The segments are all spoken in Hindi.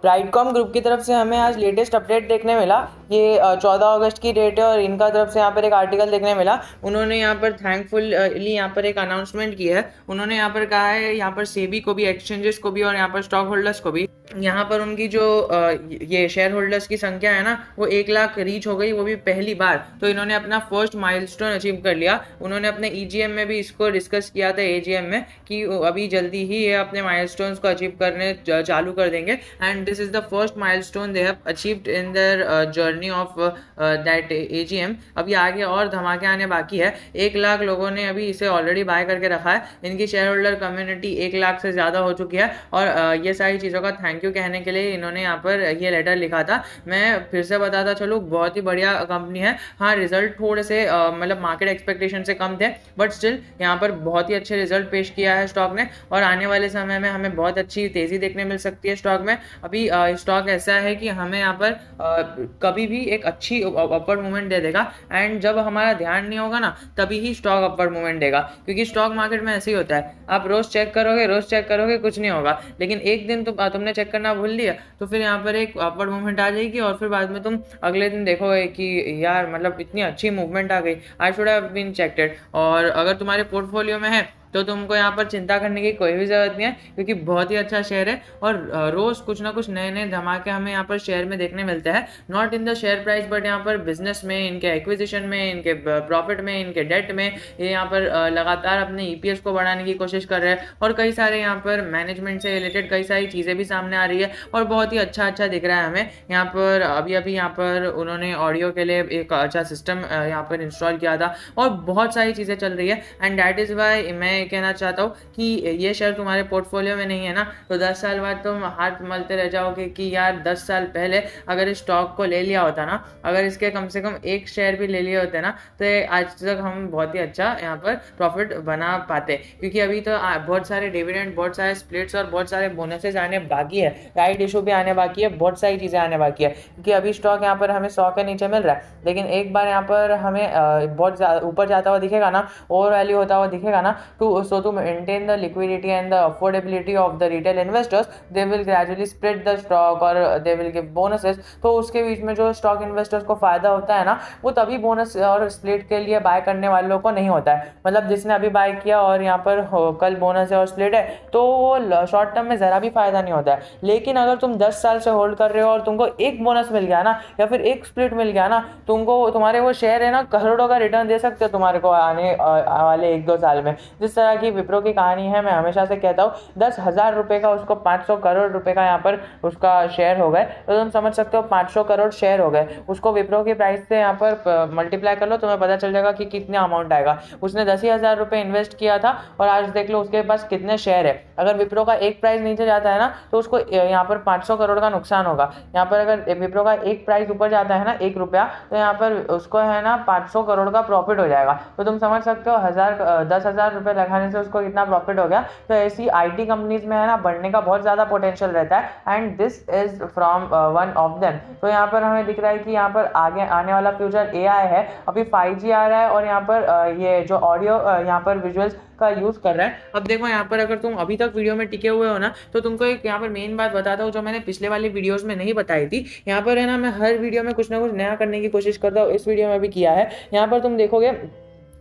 ब्राइटकॉम ग्रुप की तरफ से हमें आज लेटेस्ट अपडेट देखने मिला। ये 14 अगस्त की डेट है और इनका तरफ से यहाँ पर एक आर्टिकल देखने मिला। उन्होंने यहाँ पर थैंकफुली यहाँ पर एक अनाउंसमेंट की है। उन्होंने यहाँ पर कहा है, यहाँ पर सेबी को भी, एक्सचेंजेस को भी और यहाँ पर स्टॉक होल्डर्स को भी, यहाँ पर उनकी जो ये शेयर होल्डर्स की संख्या है ना, वो 1 लाख रीच हो गई, वो भी पहली बार। तो इन्होंने अपना फर्स्ट माइलस्टोन अचीव कर लिया। उन्होंने अपने ईजीएम में भी इसको डिस्कस किया था, एजीएम में, कि अभी जल्दी ही ये अपने माइलस्टोन्स को अचीव करने चालू कर देंगे। And this is the first milestone they have achieved in their journey of that AGM. अभी आगे और धमाके आने बाकी है। 1 लाख लोगों ने अभी इसे ऑलरेडी बाय करके रखा है। इनकी शेयर होल्डर कम्युनिटी 1 लाख से ज़्यादा हो चुकी है और ये सारी चीज़ों का थैंक यू कहने के लिए इन्होंने यहाँ पर ये लेटर लिखा था। मैं फिर से बताता चलूँ, बहुत ही बढ़िया कंपनी है। हाँ, रिजल्ट थोड़े से मतलब मार्केट एक्सपेक्टेशन से कम थे, बट स्टिल यहाँ पर बहुत ही अच्छे रिजल्ट पेश किया है स्टॉक ने और आने वाले समय में हमें बहुत अच्छी तेज़ी देखने मिल सकती है स्टॉक में। अभी स्टॉक ऐसा है कि हमें यहाँ पर कभी भी एक अच्छी अपवर्ड मूवमेंट दे देगा एंड जब हमारा ध्यान नहीं होगा ना, तभी ही स्टॉक अपवर्ड मूवमेंट देगा। क्योंकि स्टॉक मार्केट में ऐसे ही होता है, आप रोज़ चेक करोगे कुछ नहीं होगा, लेकिन एक दिन तुमने चेक करना भूल लिया तो फिर यहाँ पर एक अपवर्ड मूवमेंट आ जाएगी और फिर बाद में तुम अगले दिन देखोगे कि यार मतलब इतनी अच्छी मूवमेंट आ गई, I should have been checked it. और अगर तुम्हारे पोर्टफोलियो में है तो तुमको यहाँ पर चिंता करने की कोई भी ज़रूरत नहीं है, क्योंकि बहुत ही अच्छा शेयर है और रोज़ कुछ ना कुछ नए नए धमाके हमें यहाँ पर शेयर में देखने मिलते हैं। Not in the share price, but यहाँ पर बिजनेस में, इनके एक्विजिशन में, इनके प्रॉफिट में, इनके डेट में, ये यहाँ पर लगातार अपने ईपीएस को बढ़ाने की कोशिश कर रहे हैं और कई सारे यहाँ पर मैनेजमेंट से रिलेटेड कई सारी चीज़ें भी सामने आ रही है और बहुत ही अच्छा दिख रहा है हमें। यहाँ पर अभी यहाँ पर उन्होंने ऑडियो के लिए एक अच्छा सिस्टम यहाँ पर इंस्टॉल किया था और बहुत सारी चीज़ें चल रही है। एंड दैट इज़ वाई मैं कहना चाहता हूँ कि ये शेयर तुम्हारे पोर्टफोलियो में नहीं है ना, तो 10 साल बाद तुम हाथ मलते रह जाओगे कि यार 10 साल पहले अगर इस स्टॉक को ले लिया होता ना, अगर इसके कम से कम एक शेयर भी ले लिए होते ना, तो आज तक हम बहुत ही अच्छा यहाँ पर प्रॉफिट बना पाते। क्योंकि अभी तो बहुत सारे डिविडेंड, बहुत सारे स्प्लिट्स और बहुत सारे बोनसेस आने बाकी है, राइट इशू भी आने बाकी है, बहुत सारी चीज़ें आने बाकी है। क्योंकि अभी स्टॉक यहाँ पर हमें 100 के नीचे मिल रहा है, लेकिन एक बार यहाँ पर हमें बहुत ऊपर जाता हुआ दिखेगा ना, ओवर वैल्यू होता हुआ दिखेगा ना, to maintain the liquidity and the affordability of the retail investors, they will gradually spread the stock or they will give bonuses। तो उसके बीच में जो स्टॉक इन्वेस्टर्स को फायदा होता है ना, वो तभी बोनस और स्प्लिट के लिए बाय करने वालों को नहीं होता है। मतलब जिसने अभी बाय किया और यहाँ पर कल बोनस है और स्प्लिट है, तो वो शॉर्ट टर्म में ज़रा भी फायदा नहीं होता है। लेकिन अगर तुम 10 साल से होल्ड कर रहे हो और तुमको एक बोनस मिल गया ना, या फिर एक स्प्लिट मिल गया ना, तुमको तुम्हारे वो शेयर है ना करोड़ों का रिटर्न दे सकते हो तुम्हारे को आने वाले 1-2 साल में। जिस तरह की विप्रो की कहानी है, मैं हमेशा से कहता हूँ 10,000 रुपये का उसको 500 करोड़ रुपए का यहाँ पर उसका शेयर हो गए, तो तुम समझ सकते हो 500 करोड़ शेयर हो गए। उसको विप्रो की प्राइस से यहाँ पर मल्टीप्लाई कर लो, तुम्हें पता चल जाएगा कि कितना अमाउंट आएगा। उसने 10,000 रुपये इन्वेस्ट किया था और आज देख लो उसके पास कितने शेयर है। अगर विप्रो का एक प्राइस नीचे जाता है ना, तो उसको यहाँ पर 500 करोड़ का नुकसान होगा। यहाँ पर अगर विप्रो का एक प्राइस ऊपर जाता है ना, 1 रुपया, तो यहाँ पर उसको है ना 500 करोड़ का प्रॉफिट हो जाएगा। तो तुम समझ सकते हो 10,000 रुपये लगाने से उसको कितना प्रॉफिट हो गया। तो ऐसी आईटी कंपनीज में है ना बढ़ने का बहुत ज़्यादा पोटेंशियल रहता है and this is from one of them. तो यहाँ पर हमें दिख रहा है कि यहाँ पर आगे आने वाला फ्यूचर एआई है। अभी 5G आ रहा है और यहाँ पर ये जो ऑडियो यहाँ पर विजुअल्स का यूज़ कर रहा है। अब देखो यहाँ पर अगर तुम अभी तक वीडियो में टिके हुए हो ना, तो तुमको एक यहाँ पर मेन बात बताता हूँ जो मैंने पिछले वाली वीडियोस में नहीं बताई थी। यहाँ पर है ना, मैं हर वीडियो में कुछ ना कुछ नया करने की कोशिश करता हूँ, इस वीडियो में भी किया है। यहाँ पर तुम देखोगे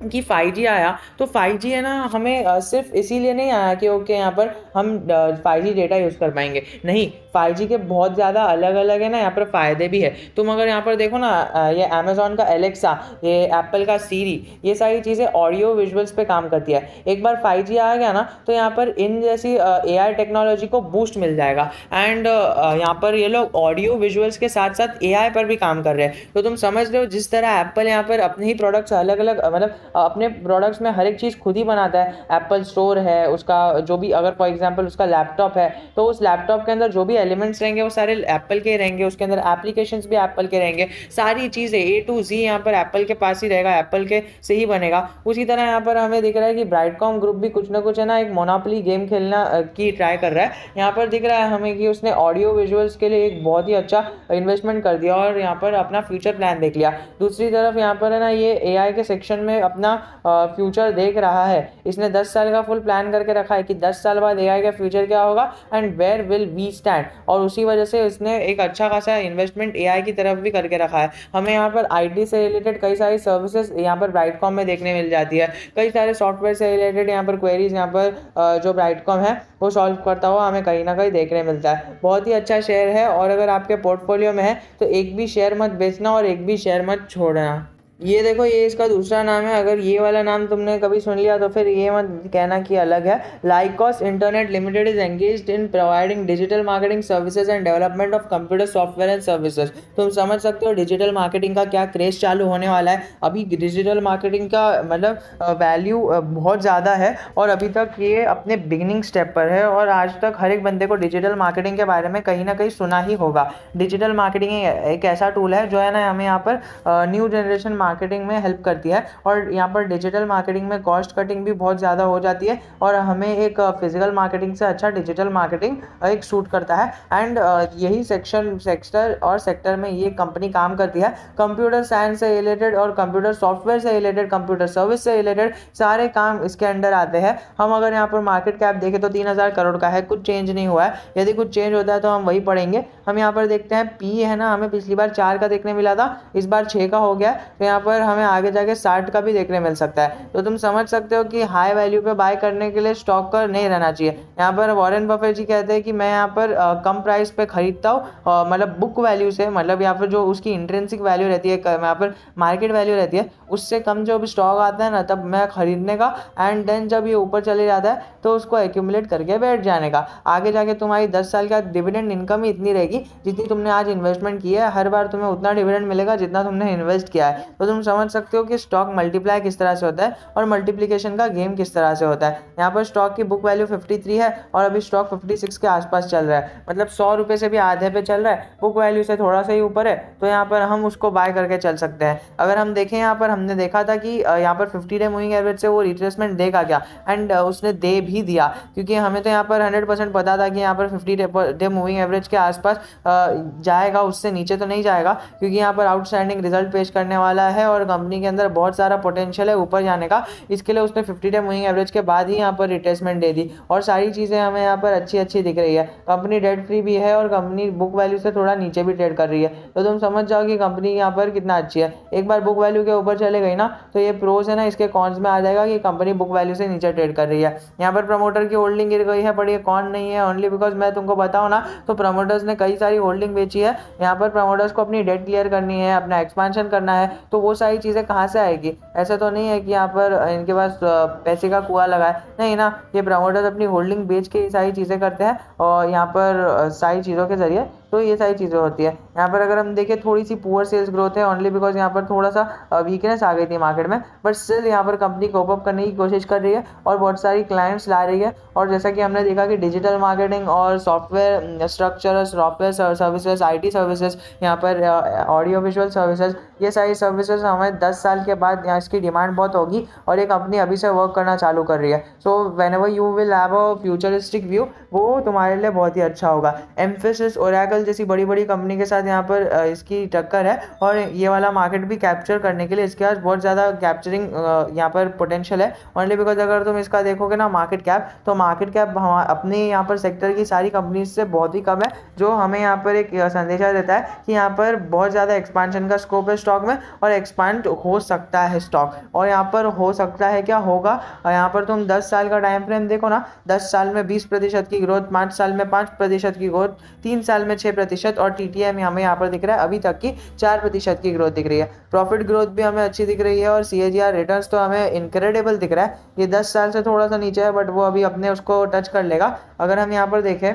कि 5G आया, तो 5G है ना हमें सिर्फ इसीलिए नहीं आया कि ओके यहाँ पर हम 5G डेटा यूज़ कर पाएंगे, नहीं, 5G के बहुत ज़्यादा अलग अलग है ना यहाँ पर फ़ायदे भी है। तुम अगर यहाँ पर देखो ना, ये अमेज़ॉन का एलेक्सा, ये एप्पल का सीरी, ये सारी चीज़ें ऑडियो विजुअल्स पे काम करती है। एक बार 5G आ गया ना, तो यहाँ पर इन जैसी AI टेक्नोलॉजी को बूस्ट मिल जाएगा एंड यहाँ पर ये लोग ऑडियो विजुअल्स के साथ साथ AI पर भी काम कर रहे हैं। तो तुम समझ रहे हो, जिस तरह एप्पल यहाँ पर अपने ही प्रोडक्ट्स अलग अलग, मतलब अपने प्रोडक्ट्स में हर एक चीज़ खुद ही बनाता है। एप्पल स्टोर है उसका, जो भी अगर फॉर एग्जांपल उसका लैपटॉप है, तो उस लैपटॉप के अंदर जो भी एलिमेंट्स रहेंगे वो सारे एप्पल के रहेंगे, उसके अंदर एप्लीकेशंस भी एप्पल के रहेंगे, सारी चीज़ें A to Z यहाँ पर एप्पल के पास ही रहेगा, एप्पल के से ही बनेगा। उसी तरह यहाँ पर हमें दिख रहा है कि ब्राइटकॉम ग्रुप भी कुछ ना कुछ है ना एक मोनोपोली गेम खेलना की ट्राई कर रहा है। यहाँ पर दिख रहा है हमें कि उसने ऑडियो विजुअल्स के लिए एक बहुत ही अच्छा इन्वेस्टमेंट कर दिया और यहाँ पर अपना फ्यूचर प्लान देख लिया। दूसरी तरफ यहाँ पर है ना ये AI के सेक्शन में अपना फ्यूचर देख रहा है। इसने 10 साल का फुल प्लान करके रखा है कि 10 साल बाद AI का फ्यूचर क्या होगा and where will we stand, और उसी वजह से इसने एक अच्छा खासा इन्वेस्टमेंट AI की तरफ भी करके रखा है। हमें यहाँ पर IT से रिलेटेड कई सारी सर्विसेज यहाँ पर ब्राइटकॉम में देखने मिल जाती है, कई सारे सॉफ्टवेयर से रिलेटेड यहाँ पर क्वेरीज यहाँ पर जो ब्राइटकॉम है वो सॉल्व करता हुआ हमें कहीं ना कहीं देखने मिलता है। बहुत ही अच्छा शेयर है और अगर आपके पोर्टफोलियो में है तो एक भी शेयर मत बेचना और एक भी शेयर मत छोड़ना। ये देखो ये इसका दूसरा नाम है, अगर ये वाला नाम तुमने कभी सुन लिया तो फिर ये मत कहना कि अलग है। Lycos Internet Limited is engaged in providing digital marketing services and development of computer software and services. तुम समझ सकते हो डिजिटल मार्केटिंग का क्या क्रेज चालू होने वाला है। अभी डिजिटल मार्केटिंग का मतलब वैल्यू बहुत ज़्यादा है और अभी तक ये अपने बिगिनिंग स्टेप पर है और आज तक हर एक बंदे को डिजिटल मार्केटिंग के बारे में कहीं ना कहीं सुना ही होगा। डिजिटल मार्केटिंग एक ऐसा टूल है जो है ना हमें यहाँ पर न्यू जनरेशन मार्केटिंग में हेल्प करती है और यहाँ पर डिजिटल मार्केटिंग में कॉस्ट कटिंग भी बहुत ज़्यादा हो जाती है और हमें एक फिजिकल मार्केटिंग से अच्छा डिजिटल मार्केटिंग एक सूट करता है। एंड यही सेक्टर में ये कंपनी काम करती है। कंप्यूटर साइंस से रिलेटेड और कंप्यूटर सॉफ्टवेयर से रिलेटेड, कंप्यूटर सर्विस से रिलेटेड सारे काम इसके अंडर आते हैं। हम अगर यहाँ पर मार्केट कैप देखें तो 3000 करोड़ का है, कुछ चेंज नहीं हुआ है। यदि कुछ चेंज होता है तो हम वही पढ़ेंगे। हम यहाँ पर देखते हैं पी है ना हमें पिछली बार 4 का देखने मिला था, इस बार 6 का हो गया, तो यहाँ पर हमें आगे जाके 60 का भी देखने मिल सकता है। तो तुम समझ सकते हो कि हाई वैल्यू पे बाय करने के लिए स्टॉक का नहीं रहना चाहिए। यहाँ पर वॉरेन बफेट जी कहते हैं कि मैं यहाँ पर कम प्राइस पे खरीदता हूँ, मतलब बुक वैल्यू से, मतलब यहाँ पर जो उसकी इंट्रिंसिक वैल्यू रहती है, यहाँ पर मार्केट वैल्यू रहती है, उससे कम जो भी स्टॉक आता है ना तब मैं खरीदने का, एंड देन जब ये ऊपर चले जाता है तो उसको एक्यूमुलेट करके बैठ जाने का। आगे जाके तुम्हारी 10 साल का डिविडेंड इनकम ही इतनी रहेगी जितनी तुमने आज इन्वेस्टमेंट की है, हर बार तुम्हें उतना डिविडेंड मिलेगा जितना तुमने इन्वेस्ट किया है। तो तुम समझ सकते हो कि स्टॉक मल्टीप्लाई किस तरह से होता है और मल्टीप्लिकेशन का गेम किस तरह से होता है। यहाँ पर स्टॉक की बुक वैल्यू 53 है और अभी स्टॉक 56 के आसपास चल रहा है, मतलब 100 रुपये से भी आधे पे चल रहा है, बुक वैल्यू से थोड़ा सा ही ऊपर है, तो यहाँ पर हम उसको बाय करके चल सकते हैं। अगर हम देखें यहाँ पर हमने देखा था कि यहाँ पर 50 डे मूविंग एवरेज से वो रिट्रेसमेंट देगा क्या, एंड उसने दे भी दिया, क्योंकि हमें तो यहाँ पर 100% पता था कि यहाँ पर 50 डे मूविंग एवरेज के आसपास जाएगा, उससे नीचे तो नहीं जाएगा, क्योंकि यहाँ पर आउटस्टैंडिंग रिजल्ट पेश करने वाला है और कंपनी के अंदर बहुत सारा पोटेंशियल है ऊपर जाने का। इसके लिए उसने 50 डे मूविंग एवरेज के बाद ही यहाँ पर रिट्रेसमेंट दे दी और सारी चीज़ें हमें यहाँ पर अच्छी अच्छी दिख रही है। कंपनी डेट फ्री भी है और कंपनी बुक वैल्यू से थोड़ा नीचे भी ट्रेड कर रही है, तो तुम समझ जाओ कि कंपनी यहाँ पर कितना अच्छी है। एक बार बुक वैल्यू के ऊपर चले गई ना तो ये प्रोज है ना, इसके कॉन्स में आ जाएगा कि कंपनी बुक वैल्यू से नीचे ट्रेड कर रही है। यहाँ पर प्रमोटर की होल्डिंग गिर गई है, बड़ी कौन नहीं है, ओनली बिकॉज मैं तुमको बताऊँ ना तो प्रमोटर्स ने कई सारी होल्डिंग बेची है। यहाँ पर प्रमोटर्स को अपनी डेट क्लियर करनी है, अपना एक्सपांशन करना है, तो वो सारी चीज़ें कहाँ से आएगी। ऐसा तो नहीं है कि यहाँ पर इनके पास पैसे का कुआं लगा है, नहीं ना, ये प्रमोटर्स अपनी होल्डिंग बेच के ये सारी चीज़ें करते हैं और यहाँ पर सारी चीज़ों के जरिए तो ये सारी चीज़ें होती है। यहाँ पर अगर हम देखें थोड़ी सी पुअर सेल्स ग्रोथ है, ओनली बिकॉज यहाँ पर थोड़ा सा वीकनेस आ गई थी मार्केट में, बट स्टिल यहाँ पर कंपनी कोप अप करने की कोशिश कर रही है और बहुत सारी क्लाइंट्स ला रही है। और जैसा कि हमने देखा कि डिजिटल मार्केटिंग और software structure, software services, IT services, यहाँ पर ऑडियो विजुअल सर्विसेज, ये सारी सर्विसेज हमें 10 साल के बाद यहाँ इसकी डिमांड बहुत होगी और ये कंपनी अभी से वर्क करना चालू कर रही है। So when ever you will have a futuristic view, वो तुम्हारे लिए बहुत ही अच्छा होगा। एम्फेसिस, ओरेकल जैसी बड़ी बड़ी कंपनी के साथ यहाँ पर इसकी टक्कर है और ये वाला मार्केट भी कैप्चर करने के लिए इसके पास बहुत ज़्यादा कैप्चरिंग यहाँ पर पोटेंशियल है। ओनली बिकॉज अगर तुम इसका देखोगे ना मार्केट कैप, तो मार्केट कैप अपने यहाँ पर सेक्टर की सारी कंपनीज से बहुत ही कम है, जो हमें यहाँ पर एक संदेशा देता है कि यहाँ पर बहुत ज़्यादा एक्सपांशन का स्कोप है स्टॉक में और एक्सपांड हो सकता है स्टॉक। और यहाँ पर हो सकता है क्या होगा, यहाँ पर तुम 10 साल का टाइम फ्रेम देखो ना, 10 साल में 20% की ग्रोथ, 5 साल में 5% की ग्रोथ, 3 साल में 6% और TTM हमें यहाँ पर दिख रहा है अभी तक की 4% की ग्रोथ दिख रही है। प्रॉफिट ग्रोथ भी हमें अच्छी दिख रही है और CAGR रिटर्न्स तो हमें इनक्रेडिबल दिख रहा है। ये 10 साल से थोड़ा सा नीचे है बट वो अभी अपने उसको टच कर लेगा। अगर हम यहाँ पर देखें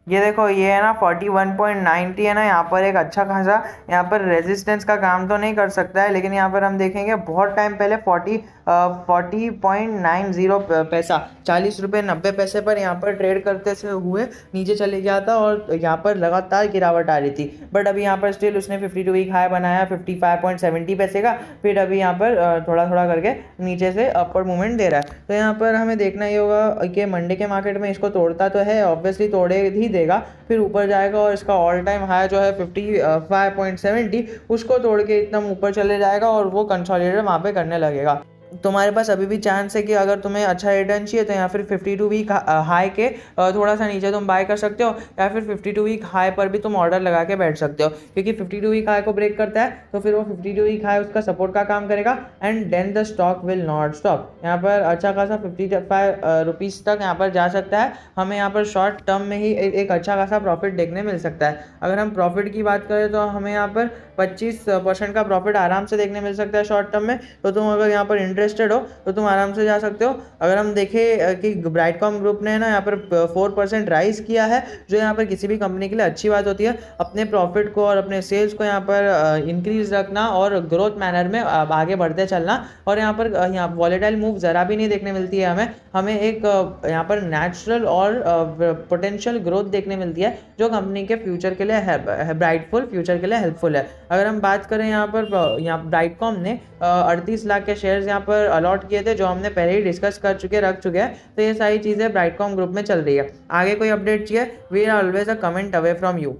ये देखो ये है ना 41.90 है ना, यहाँ पर एक अच्छा खासा यहाँ पर रेजिस्टेंस का काम तो नहीं कर सकता है, लेकिन यहाँ पर हम देखेंगे बहुत टाइम पहले 40.90 पैसा 40 रुपये 90 पैसे पर यहाँ पर ट्रेड करते से हुए नीचे चले गया था और यहाँ पर लगातार गिरावट आ रही थी। बट अभी यहाँ पर स्टिल उसने 52 वीक हाई बनाया 55.70 पैसे का, फिर अभी यहाँ पर थोड़ा थोड़ा करके नीचे से अपवर्ड मूवमेंट दे रहा है। तो यहाँ पर हमें देखना ही होगा कि मंडे के मार्केट में इसको तोड़ता तो है, ऑब्वियसली तोड़े ही देगा, फिर ऊपर जाएगा और इसका ऑल टाइम हाई जो है 55.70 उसको तोड़ के एकदम ऊपर चले जाएगा और वो कंसोलिडेट वहाँ पे करने लगेगा। तुम्हारे पास अभी भी चांस है कि अगर तुम्हें अच्छा रिटर्न चाहिए तो यहाँ फिर 52 वीक हाई के थोड़ा सा नीचे तुम बाय कर सकते हो, या फिर 52 वीक हाई पर भी तुम ऑर्डर लगा के बैठ सकते हो, क्योंकि 52 वीक हाई को ब्रेक करता है तो फिर वो 52 वीक हाई उसका सपोर्ट का काम करेगा and then the stock will not stop. यहाँ पर अच्छा खासा 55 रुपीज़ तक यहाँ पर जा सकता है। हमें यहाँ पर शॉर्ट टर्म में ही एक अच्छा खासा प्रॉफिट देखने मिल सकता है। अगर हम प्रॉफिट की बात करें तो हमें यहाँ पर 25% का प्रॉफिट आराम से देखने मिल सकता है शॉर्ट टर्म में। तो तुम अगर यहाँ पर इंटरेस्टेड हो तो तुम आराम से जा सकते हो। अगर हम देखें कि ब्राइटकॉम ग्रुप ने ना यहाँ पर 4% राइज किया है, जो यहाँ पर किसी भी कंपनी के लिए अच्छी बात होती है। अपने प्रॉफिट को और अपने सेल्स को यहाँ पर इंक्रीज रखना और ग्रोथ मैनर में आगे बढ़ते चलना, और यहाँ पर यहाँ वॉलेटाइल मूव ज़रा भी नहीं देखने मिलती है हमें एक यहाँ पर नेचुरल और पोटेंशियल ग्रोथ देखने मिलती है, जो कंपनी के फ्यूचर के लिए ब्राइटफुल फ्यूचर के लिए हेल्पफुल है। अगर हम बात करें यहाँ ब्राइटकॉम ने 38 लाख के शेयर्स यहाँ पर अलॉट किए थे, जो हमने पहले ही डिस्कस रख चुके हैं। तो ये सारी चीज़ें ब्राइटकॉम ग्रुप में चल रही है। आगे कोई अपडेट चाहिए, we are always a comment away from you.